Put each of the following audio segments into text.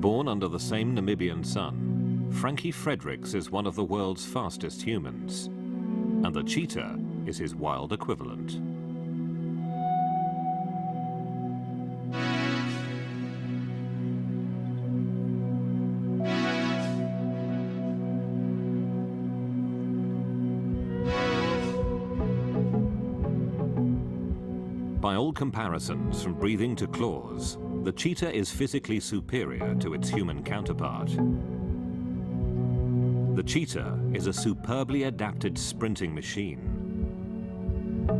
Born under the same Namibian sun, Frankie Fredericks is one of the world's fastest humans, and the cheetah is his wild equivalent. By all comparisons, from breathing to claws, the cheetah is physically superior to its human counterpart. The cheetah is a superbly adapted sprinting machine.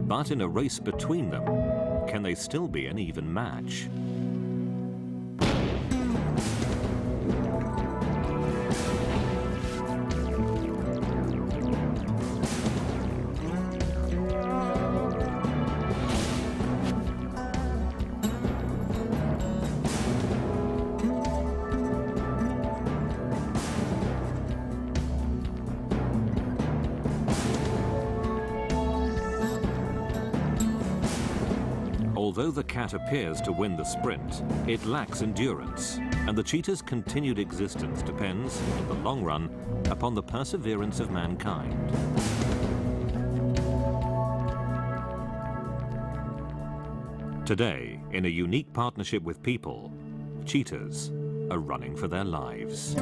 But in a race between them, can they still be an even match? Although the cat appears to win the sprint, it lacks endurance, and the cheetah's continued existence depends, in the long run, upon the perseverance of mankind. Today, in a unique partnership with people, cheetahs are running for their lives.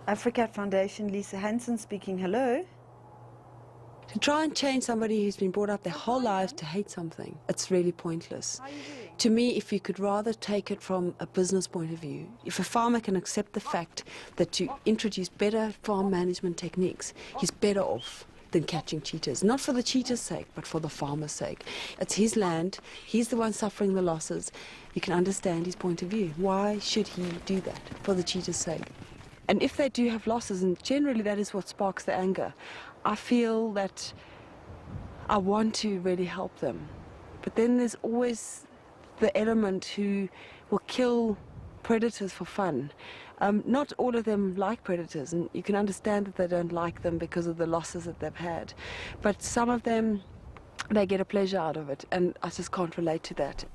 Africat Foundation, Lise Hanssen speaking. Hello. To try and change somebody who's been brought up their whole lives to hate something, it's really pointless. To me, if you could rather take it from a business point of view, if a farmer can accept the fact that to introduce better farm management techniques, he's better off than catching cheetahs. Not for the cheetah's sake, but for the farmer's sake. It's his land, he's the one suffering the losses. You can understand his point of view. Why should he do that? For the cheetah's sake. And if they do have losses, and generally that is what sparks the anger, I feel that I want to really help them. But then there's always the element who will kill predators for fun. Not all of them like predators, and you can understand that they don't like them because of the losses that they've had. But some of them, they get a pleasure out of it, and I just can't relate to that.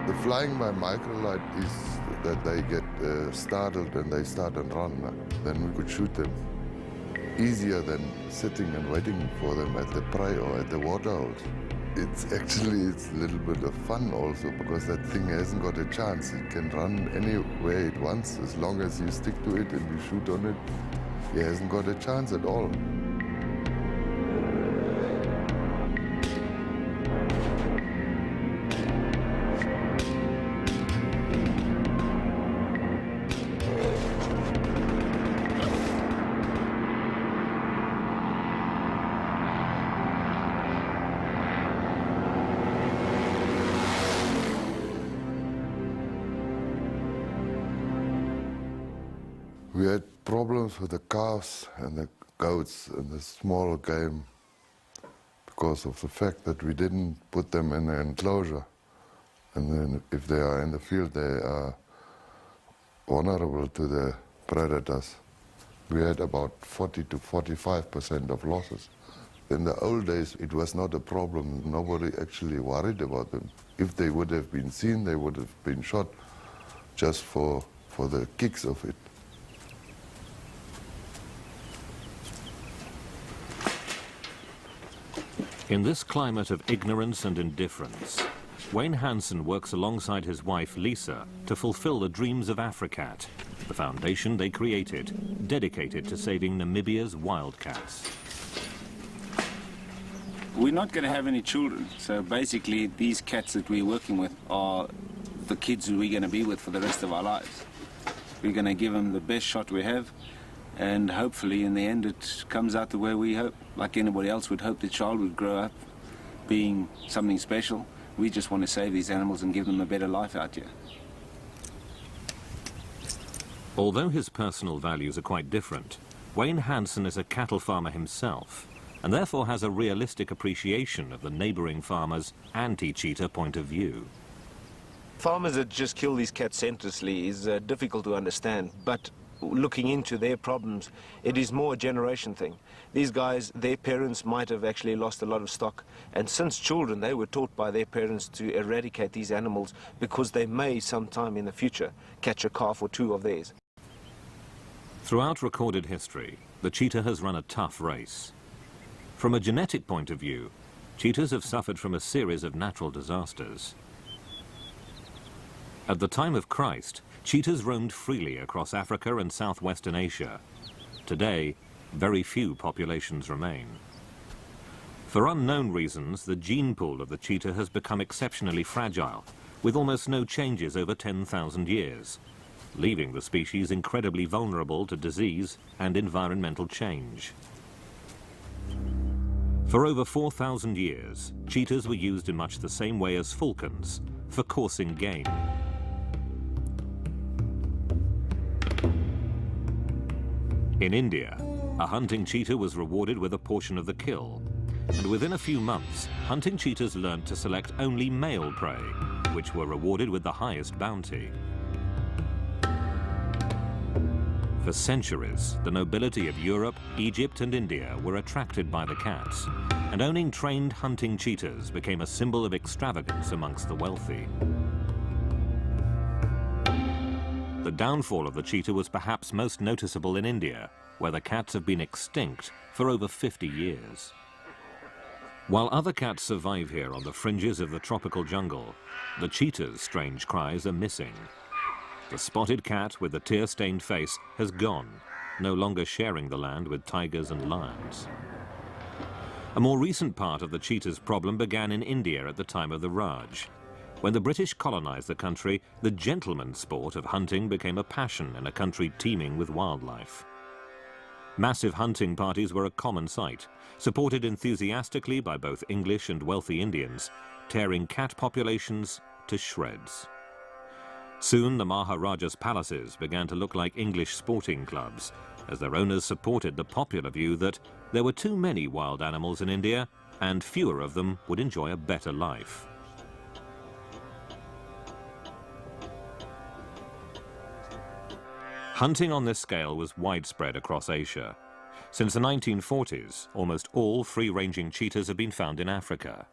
The flying by microlight is that they get startled and they start and run. Then we could shoot them. Easier than sitting and waiting for them at the prey or at the waterholes. It's a little bit of fun also, because that thing hasn't got a chance. It can run anywhere it wants. As long as you stick to it and you shoot on it, it hasn't got a chance at all. We had problems with the calves and the goats and the small game because of the fact that we didn't put them in an enclosure. And then if they are in the field, they are vulnerable to the predators. We had about 40 to 45% of losses. In the old days, it was not a problem. Nobody actually worried about them. If they would have been seen, they would have been shot just for the kicks of it. In this climate of ignorance and indifference, Wayne Hanssen works alongside his wife Lisa to fulfill the dreams of Africat, the foundation they created, dedicated to saving Namibia's wildcats. We're not going to have any children, so basically these cats that we're working with are the kids who we're going to be with for the rest of our lives. We're going to give them the best shot we have, and hopefully in the end it comes out the way we hope. Like anybody else would hope the child would grow up being something special. We just want to save these animals and give them a better life out here. Although his personal values are quite different, Wayne Hanssen is a cattle farmer himself, and therefore has a realistic appreciation of the neighbouring farmers' anti-cheetah point of view. Farmers that just kill these cats senselessly is difficult to understand, but looking into their problems, it is more a generation thing. These guys, their parents might have actually lost a lot of stock, and since children they were taught by their parents to eradicate these animals because they may sometime in the future catch a calf or two of theirs. Throughout recorded history, the cheetah has run a tough race. From a genetic point of view, cheetahs have suffered from a series of natural disasters. At the time of Christ, cheetahs roamed freely across Africa and southwestern Asia. Today, very few populations remain. For unknown reasons, the gene pool of the cheetah has become exceptionally fragile, with almost no changes over 10,000 years, leaving the species incredibly vulnerable to disease and environmental change. For over 4,000 years, cheetahs were used in much the same way as falcons, for coursing game. In India, a hunting cheetah was rewarded with a portion of the kill, And within a few months, hunting cheetahs learned to select only male prey, which were rewarded with the highest bounty. For centuries, the nobility of Europe, Egypt and India were attracted by the cats, and owning trained hunting cheetahs became a symbol of extravagance amongst the wealthy. The downfall of the cheetah was perhaps most noticeable in India, where the cats have been extinct for over 50 years. While other cats survive here on the fringes of the tropical jungle, the cheetah's strange cries are missing. The spotted cat with the tear-stained face has gone, no longer sharing the land with tigers and lions. A more recent part of the cheetah's problem began in India at the time of the Raj. When the British colonized the country, the gentleman's sport of hunting became a passion in a country teeming with wildlife. Massive hunting parties were a common sight, supported enthusiastically by both English and wealthy Indians, tearing cat populations to shreds. Soon the Maharaja's palaces began to look like English sporting clubs, as their owners supported the popular view that there were too many wild animals in India and fewer of them would enjoy a better life. Hunting on this scale was widespread across Asia. Since the 1940s, almost all free-ranging cheetahs have been found in Africa.